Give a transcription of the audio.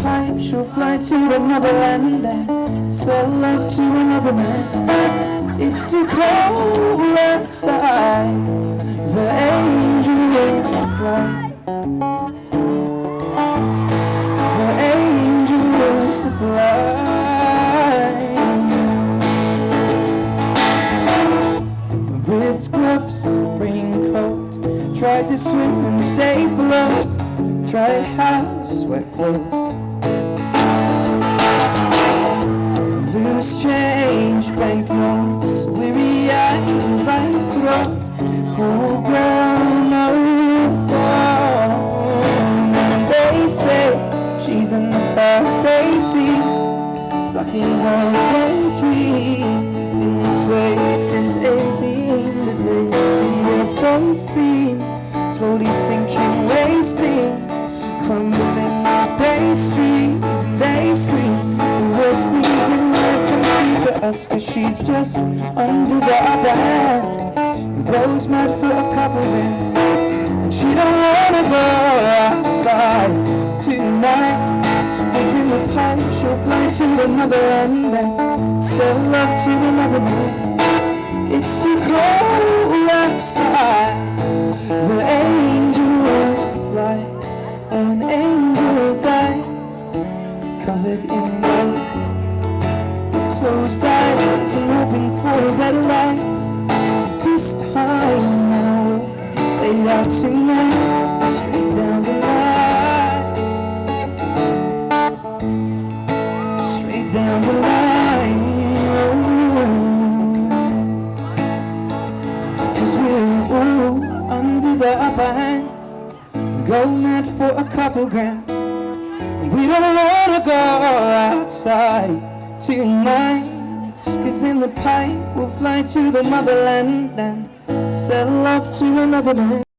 pipe, she'll fly to the motherland and sell love to another man. It's too cold outside for angels to fly, for angels to fly. Ripped gloves, raincoat, tried to swim and stay afloat, dry house, wet clothes, loose change, banknotes, weary-eyed and dry throat, cool ground, no phone. And they say she's in the class 18, stuck in her daydream, in this way since 18. The face seems slowly sinking, wasting, crumbling like pastries, and they scream the worst things in life come through to us, 'cause she's just under the upper hand and goes mad for a couple rings, and she don't wanna go outside tonight, 'cause in the pipe she'll fly to the motherland and sell love to another man. It's too cold outside for angels to fly. Oh, an angel died, covered in white, with closed eyes and hoping for a better life. This time now will fade out tonight, straight down the line, straight down the line. Cause we're all under the upper hand, go mad for a couple grand. We don't wanna go outside tonight, 'cause in the pipe we'll fly to the motherland and sell love to another man.